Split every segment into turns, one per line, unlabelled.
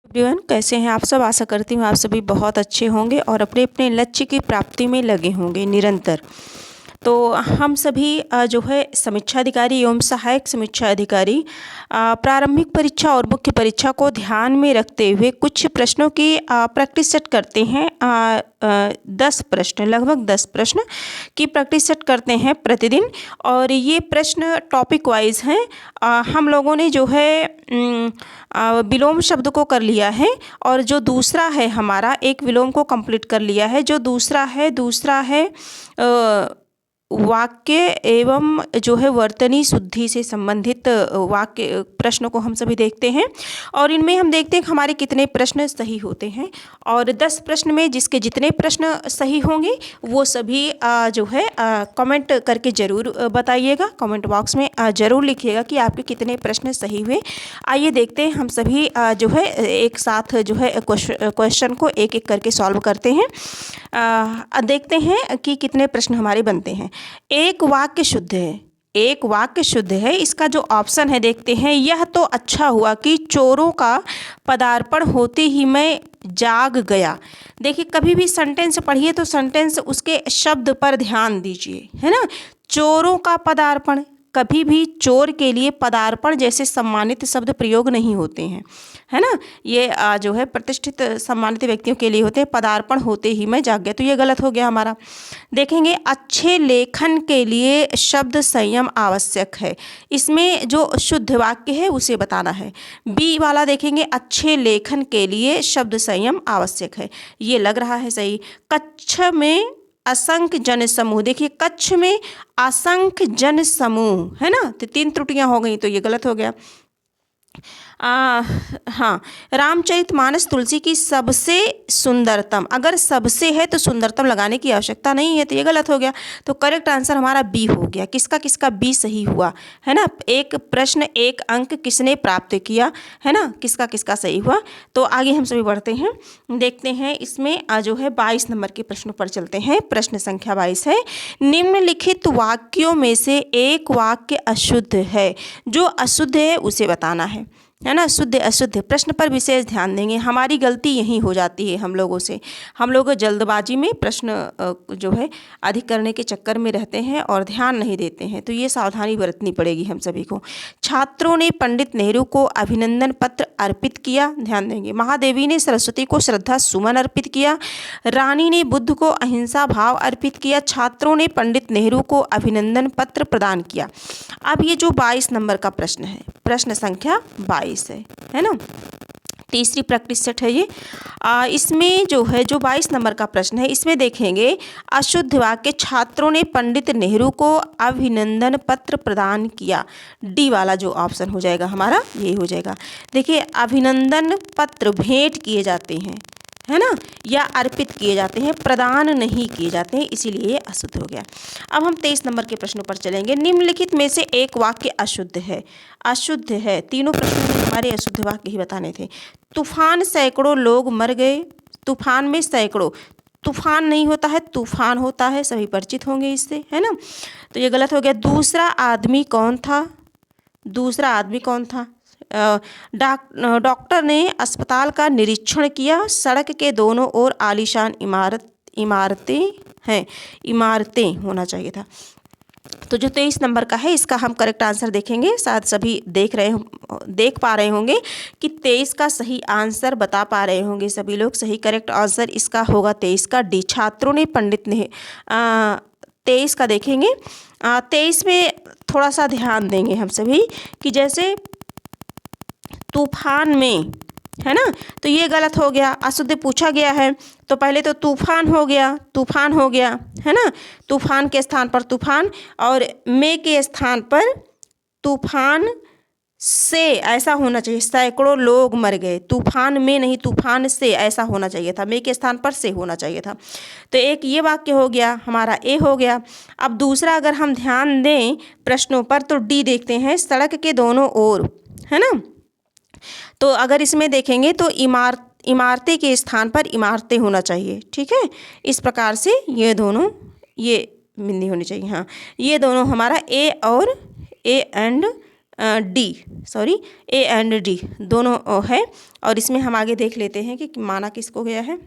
Everyone, कैसे हैं आप सब। आशा करती हूँ आप सभी बहुत अच्छे होंगे और अपने अपने लक्ष्य की प्राप्ति में लगे होंगे निरंतर। तो हम सभी जो है समीक्षा अधिकारी एवं सहायक समीक्षा अधिकारी प्रारंभिक परीक्षा और मुख्य परीक्षा को ध्यान में रखते हुए कुछ प्रश्नों की प्रैक्टिस सेट करते हैं। 10 प्रश्न, लगभग 10 प्रश्न की प्रैक्टिस सेट करते हैं प्रतिदिन। और ये प्रश्न टॉपिक वाइज हैं। हम लोगों ने जो है विलोम शब्द को कर लिया है और जो दूसरा है हमारा एक विलोम को कंप्लीट कर लिया है। जो दूसरा है वाक्य एवं जो है वर्तनी शुद्धि से संबंधित वाक्य प्रश्नों को हम सभी देखते हैं और इनमें हम देखते हैं कि हमारे कितने प्रश्न सही होते हैं। और 10 प्रश्न में जिसके जितने प्रश्न सही होंगे वो सभी जो है कमेंट करके ज़रूर बताइएगा। कमेंट बॉक्स में ज़रूर लिखिएगा कि आपके कितने प्रश्न सही हुए। आइए देखते हैं हम सभी जो है एक साथ जो है क्वेश्चन को एक एक करके सॉल्व करते हैं। देखते हैं कि कितने प्रश्न हमारे बनते हैं। एक वाक्य शुद्ध है, एक वाक्य शुद्ध है। इसका जो ऑप्शन है देखते हैं। यह तो अच्छा हुआ कि चोरों का पदार्पण होते ही मैं जाग गया। देखिए, कभी भी सेंटेंस पढ़िए तो सेंटेंस उसके शब्द पर ध्यान दीजिए, है ना। चोरों का पदार्पण, कभी भी चोर के लिए पदार्पण जैसे सम्मानित शब्द प्रयोग नहीं होते हैं, है ना। ये जो है प्रतिष्ठित सम्मानित व्यक्तियों के लिए होते हैं। पदार्पण होते ही मैं जाग गया, तो ये गलत हो गया हमारा। देखेंगे, अच्छे लेखन के लिए शब्द संयम आवश्यक है। इसमें जो शुद्ध वाक्य है उसे बताना है। बी वाला देखेंगे, अच्छे लेखन के लिए शब्द संयम आवश्यक है, ये लग रहा है सही। कच्छ में असंख्य जन समूह, देखिए कच्छ में असंख्य जन समूह, है ना। तो 3 त्रुटियां हो गई, तो ये गलत हो गया। हाँ, रामचरितमानस तुलसी की सबसे सुंदरतम, अगर सबसे है तो सुंदरतम लगाने की आवश्यकता नहीं है, तो ये गलत हो गया। तो करेक्ट आंसर हमारा बी हो गया। किसका किसका बी सही हुआ, है ना। एक प्रश्न 1 अंक किसने प्राप्त किया, है ना। किसका किसका सही हुआ। तो आगे हम सभी बढ़ते हैं, देखते हैं। इसमें जो है 22 नंबर के प्रश्नों पर चलते हैं। प्रश्न संख्या 22 है, निम्नलिखित वाक्यों में से एक वाक्य अशुद्ध है। जो अशुद्ध है उसे बताना है ना। शुद्ध अशुद्ध प्रश्न पर विशेष ध्यान देंगे। हमारी गलती यही हो जाती है हम लोगों से। हम लोग जल्दबाजी में प्रश्न जो है अधिक करने के चक्कर में रहते हैं और ध्यान नहीं देते हैं, तो ये सावधानी बरतनी पड़ेगी हम सभी को। छात्रों ने पंडित नेहरू को अभिनंदन पत्र अर्पित किया, ध्यान देंगे। महादेवी ने सरस्वती को श्रद्धा सुमन अर्पित किया। रानी ने बुद्ध को अहिंसा भाव अर्पित किया। छात्रों ने पंडित नेहरू को अभिनंदन पत्र प्रदान किया। अब ये जो 22 नंबर का प्रश्न है, प्रश्न संख्या 22 है ना। तीसरी प्रैक्टिस सेट है ये। इसमें जो है जो 22 नंबर का प्रश्न है, इसमें देखेंगे अशुद्ध वाक्य, छात्रों ने पंडित नेहरू को अभिनंदन पत्र प्रदान किया। डी वाला जो ऑप्शन हो जाएगा हमारा, ये हो जाएगा। देखिए, अभिनंदन पत्र भेंट किए जाते हैं, है ना, या अर्पित किए जाते हैं, प्रदान नहीं किए जाते हैं, इसीलिए ये अशुद्ध हो गया। अब हम 23 नंबर के प्रश्नों पर चलेंगे। निम्नलिखित में से एक वाक्य अशुद्ध है। अशुद्ध है, तीनों प्रश्नों में हमारे अशुद्ध वाक्य ही बताने थे। तूफान सैकड़ों लोग मर गए। तूफान में सैकड़ों, तूफान नहीं होता है, तूफान होता है, सभी परिचित होंगे इससे, है ना। तो ये गलत हो गया। दूसरा आदमी कौन था, दूसरा आदमी कौन था। डॉक्टर ने अस्पताल का निरीक्षण किया। सड़क के दोनों ओर आलीशान इमारतें हैं, इमारतें होना चाहिए था। तो जो 23 नंबर का है, इसका हम करेक्ट आंसर देखेंगे। शायद सभी देख पा रहे होंगे कि 23 का सही आंसर बता पा रहे होंगे सभी लोग। सही करेक्ट आंसर इसका होगा 23 का डी। छात्रों ने पंडित ने 23 का देखेंगे। 23 में थोड़ा सा ध्यान देंगे हम सभी कि जैसे तूफान में, है ना, तो ये गलत हो गया। अशुद्ध पूछा गया है तो पहले तो तूफान हो गया, तूफान हो गया, है ना। तूफान के स्थान पर तूफान और में के स्थान पर तूफान से ऐसा होना चाहिए। सैकड़ों लोग मर गए, तूफान में नहीं, तूफान से ऐसा होना चाहिए था। में के स्थान पर से होना चाहिए था। तो एक ये वाक्य हो गया हमारा, ए हो गया। अब दूसरा अगर हम ध्यान दें प्रश्नों पर तो डी देखते हैं। सड़क के दोनों ओर, है ना। तो अगर इसमें देखेंगे तो इमारतें के स्थान पर इमारतें होना चाहिए, ठीक है। इस प्रकार से ये दोनों, ये बिंदी होनी चाहिए। हाँ, ये दोनों हमारा ए और A and A and D दोनों है। और इसमें हम आगे देख लेते हैं कि माना किसको गया है।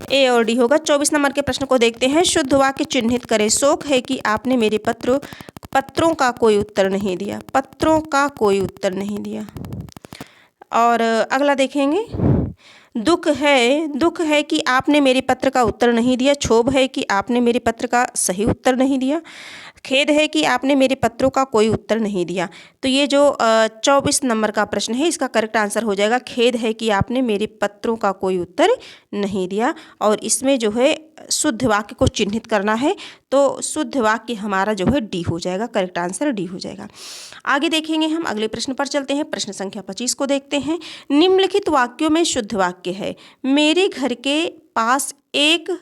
ए और डी होगा। 24 नंबर के प्रश्न को देखते हैं। शुद्ध वाक्य चिन्हित करें। शोक है कि आपने मेरे पत्रों का कोई उत्तर नहीं दिया। पत्रों का कोई उत्तर नहीं दिया। और अगला देखेंगे। दुख है कि आपने मेरे पत्र का उत्तर नहीं दिया। क्षोभ है कि आपने मेरे पत्र का सही उत्तर नहीं दिया। खेद है कि आपने मेरे पत्रों का कोई उत्तर नहीं दिया। तो ये जो 24 नंबर का प्रश्न है, इसका करेक्ट आंसर हो जाएगा खेद है कि आपने मेरे पत्रों का कोई उत्तर नहीं दिया। और इसमें जो है शुद्ध वाक्य को चिन्हित करना है, तो शुद्ध वाक्य हमारा जो है डी हो जाएगा। करेक्ट आंसर डी हो जाएगा। आगे देखेंगे हम, अगले प्रश्न पर चलते हैं। प्रश्न संख्या 25 को देखते हैं। निम्नलिखित वाक्यों में शुद्ध वाक्य है। मेरे घर के पास एक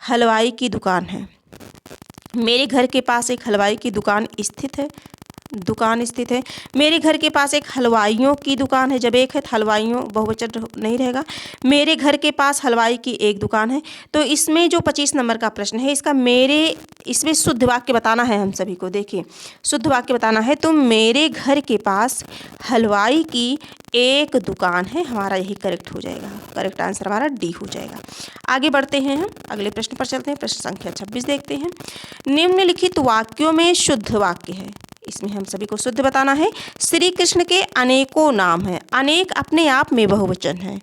हलवाई की दुकान है। मेरे घर के पास एक हलवाई की दुकान स्थित है। मेरे घर के पास एक हलवाइयों की दुकान है। जब एक है तो हलवाइयों बहुवचन नहीं रहेगा। मेरे घर के पास हलवाई की एक दुकान है। तो इसमें जो 25 नंबर का प्रश्न है, इसमें शुद्ध वाक्य बताना है हम सभी को। देखिए, शुद्ध वाक्य बताना है तो मेरे घर के पास हलवाई की एक दुकान है, हमारा यही करेक्ट हो जाएगा। करेक्ट आंसर हमारा डी हो जाएगा। आगे बढ़ते हैं हम, अगले प्रश्न पर चलते हैं। प्रश्न संख्या 26 देखते हैं। निम्नलिखित वाक्यों में शुद्ध वाक्य है। इसमें हम सभी को शुद्ध बताना है। श्री कृष्ण के अनेकों नाम हैं। अनेक अपने आप में बहुवचन है।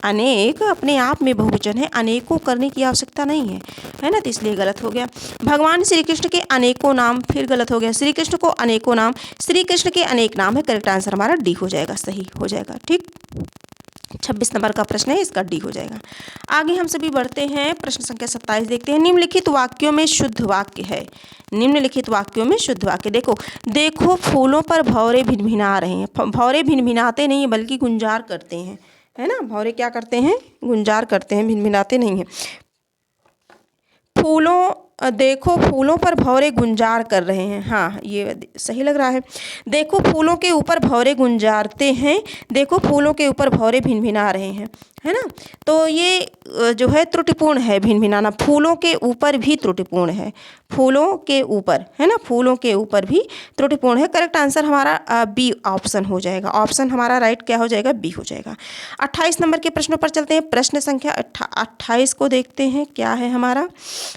अनेक अपने आप में बहुवचन है, अनेकों करने की आवश्यकता नहीं है ना, तो इसलिए गलत हो गया। भगवान श्री कृष्ण के अनेकों नाम, फिर गलत हो गया। श्री कृष्ण को अनेकों नाम, श्री कृष्ण के अनेक नाम है। करेक्ट आंसर हमारा डी हो जाएगा, सही हो जाएगा। ठीक, 26 नंबर का प्रश्न है, इसका डी हो जाएगा। आगे हम सभी बढ़ते हैं। प्रश्न संख्या 27 देखते हैं। निम्नलिखित वाक्यों में शुद्ध वाक्य है। निम्नलिखित वाक्यों में शुद्ध वाक्य देखो फूलों पर भौरे भिनभिना रहे हैं। भौरे भिनभिनाते नहीं है बल्कि गुंजार करते हैं, है ना। भौरे क्या करते हैं? गुंजार करते हैं, भिनभिनाते नहीं हैं। देखो फूलों पर भौरे गुंजार कर रहे हैं। हाँ, ये सही लग रहा है। देखो फूलों के ऊपर भौरे गुंजारते हैं। देखो फूलों के ऊपर भौरे भिनभिना रहे हैं, है ना। तो ये जो है त्रुटिपूर्ण है, भिनभिनाना। फूलों के ऊपर भी त्रुटिपूर्ण है। फूलों के ऊपर, है ना, फूलों के ऊपर भी त्रुटिपूर्ण है। करेक्ट आंसर हमारा बी ऑप्शन हो जाएगा। ऑप्शन हमारा राइट क्या हो जाएगा? बी हो जाएगा। 28 नंबर के प्रश्नों पर चलते हैं। प्रश्न संख्या 28 को देखते हैं, क्या है हमारा।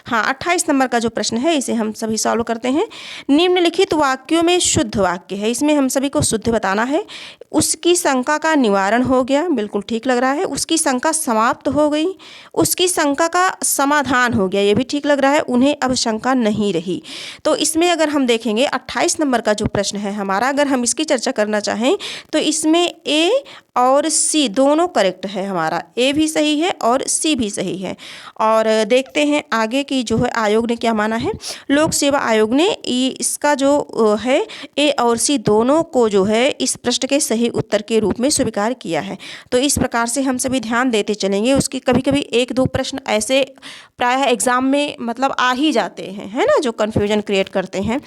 हाँ, 28 नंबर का जो प्रश्न है, इसे हम सभी सॉल्व करते हैं। निम्नलिखित वाक्यों में शुद्ध वाक्य है। इसमें हम सभी को शुद्ध बताना है। उसकी शंका का निवारण हो गया, बिल्कुल ठीक लग रहा है। उसकी शंका समाप्त हो गई। उसकी शंका का समाधान हो गया, ये भी ठीक लग रहा है। उन्हें अब शंका नहीं रही। तो इसमें अगर हम देखेंगे 28 नंबर का जो प्रश्न है हमारा, अगर हम इसकी चर्चा करना चाहें तो इसमें ए और सी दोनों करेक्ट है। हमारा ए भी सही है और सी भी सही है। और देखते हैं आगे की जो है आयोग ने क्या माना है। लोक सेवा आयोग ने इसका जो है ए और सी दोनों को जो है इस प्रश्न के सही उत्तर के रूप में स्वीकार किया है। तो इस प्रकार से हम सभी ध्यान देते चलेंगे। उसकी कभी कभी एक दो प्रश्न ऐसे प्रायः एग्ज़ाम में मतलब आ ही जाते हैं, है ना, जो कन्फ्यूजन क्रिएट करते हैं।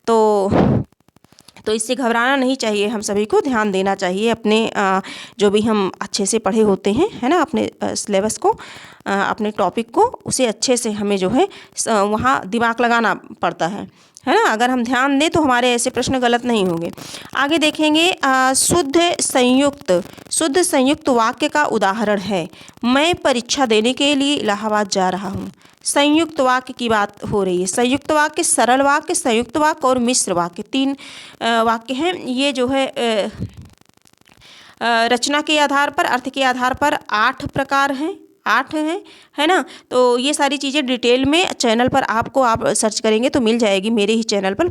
तो इससे घबराना नहीं चाहिए। हम सभी को ध्यान देना चाहिए अपने जो भी हम अच्छे से पढ़े होते हैं, है ना, अपने सिलेबस को, अपने टॉपिक को, उसे अच्छे से हमें जो है वहाँ दिमाग लगाना पड़ता है ना। अगर हम ध्यान दें तो हमारे ऐसे प्रश्न गलत नहीं होंगे। आगे देखेंगे शुद्ध संयुक्त वाक्य का उदाहरण है। मैं परीक्षा देने के लिए इलाहाबाद जा रहा हूँ। संयुक्त वाक्य की बात हो रही है। संयुक्त वाक्य, सरल वाक्य, संयुक्त वाक्य और मिश्र वाक्य, 3 वाक्य हैं। ये जो है रचना के आधार पर, अर्थ के आधार पर 8 प्रकार हैं, 8 हैं, है ना। तो ये सारी चीज़ें डिटेल में चैनल पर आप सर्च करेंगे तो मिल जाएगी। मेरे ही चैनल पर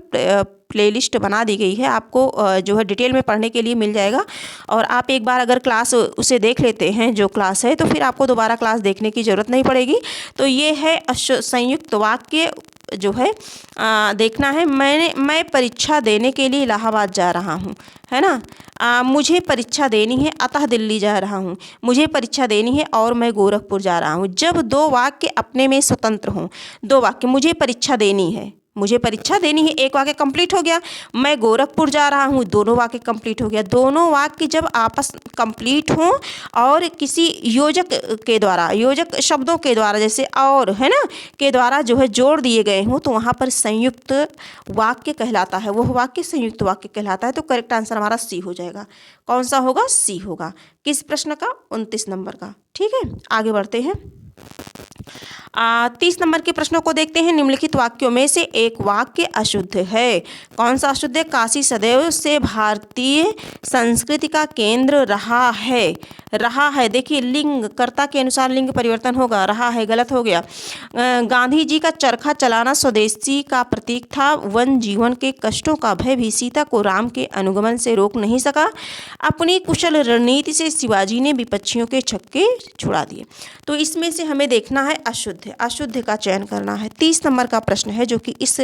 प्लेलिस्ट बना दी गई है, आपको जो है डिटेल में पढ़ने के लिए मिल जाएगा। और आप एक बार अगर क्लास उसे देख लेते हैं जो क्लास है, तो फिर आपको दोबारा क्लास देखने की ज़रूरत नहीं पड़ेगी। तो ये है संयुक्त वाक्य जो है देखना है। मैं परीक्षा देने के लिए इलाहाबाद जा रहा हूँ, है ना। मुझे परीक्षा देनी है अतः दिल्ली जा रहा हूँ। मुझे परीक्षा देनी है और मैं गोरखपुर जा रहा हूँ। जब 2 वाक्य अपने में स्वतंत्र हों, 2 वाक्य, मुझे परीक्षा देनी है, मुझे परीक्षा देनी है, एक वाक्य कंप्लीट हो गया। मैं गोरखपुर जा रहा हूँ, दोनों वाक्य कंप्लीट हो गया। दोनों वाक्य जब आपस कंप्लीट हों और किसी योजक के द्वारा, योजक शब्दों के द्वारा जैसे और है ना के द्वारा जो है जोड़ दिए गए हों तो वहाँ पर संयुक्त वाक्य कहलाता है, वह वाक्य संयुक्त वाक्य कहलाता है। तो करेक्ट आंसर हमारा सी हो जाएगा। कौन सा होगा? सी होगा। किस प्रश्न का? 29 नंबर का। ठीक है, आगे बढ़ते हैं। 30 नंबर के प्रश्नों को देखते हैं। निम्नलिखित वाक्यों में से एक वाक्य अशुद्ध है। कौन सा अशुद्ध है? काशी सदैव से भारतीय संस्कृति का केंद्र रहा है। रहा है, देखिए लिंग कर्ता के अनुसार लिंग परिवर्तन होगा। रहा है गलत हो गया। गांधी जी का चरखा चलाना स्वदेशी का प्रतीक था। वन जीवन के कष्टों का भय भी सीता को राम के अनुगमन से रोक नहीं सका। अपनी कुशल रणनीति से शिवाजी ने विपक्षियों के छक्के छुड़ा दिए। तो इसमें से हमें देखना है अशुद्ध, अशुद्ध का चयन करना है। 30 नंबर का प्रश्न है जो कि इस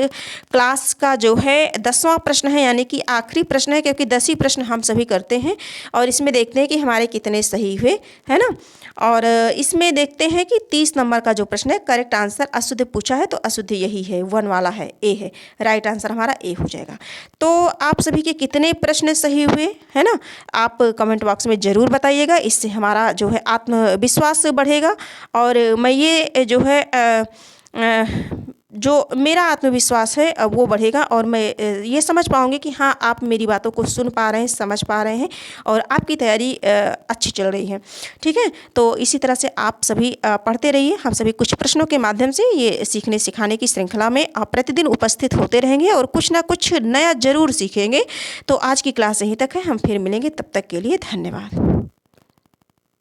क्लास का जो है 10वां प्रश्न है, यानी कि आखिरी प्रश्न है, क्योंकि 10 ही प्रश्न हम सभी करते हैं और इसमें देखते हैं कि हमारे कितने सही हुए, है ना। और इसमें देखते हैं कि 30 नंबर का जो प्रश्न है करेक्ट आंसर अशुद्ध पूछा है तो अशुद्ध यही है, 1 वाला है, ए है। राइट आंसर हमारा ए हो जाएगा। तो आप सभी के कितने प्रश्न सही हुए, है ना, आप कमेंट बॉक्स में ज़रूर बताइएगा। इससे हमारा जो है आत्मविश्वास बढ़ेगा और मैं ये जो है जो मेरा आत्मविश्वास है वो बढ़ेगा और मैं ये समझ पाऊँगी कि हाँ आप मेरी बातों को सुन पा रहे हैं, समझ पा रहे हैं और आपकी तैयारी अच्छी चल रही है। ठीक है, तो इसी तरह से आप सभी पढ़ते रहिए। हम सभी कुछ प्रश्नों के माध्यम से ये सीखने सिखाने की श्रृंखला में आप प्रतिदिन उपस्थित होते रहेंगे और कुछ ना कुछ नया ज़रूर सीखेंगे। तो आज की क्लास यहीं तक है, हम फिर मिलेंगे, तब तक के लिए धन्यवाद।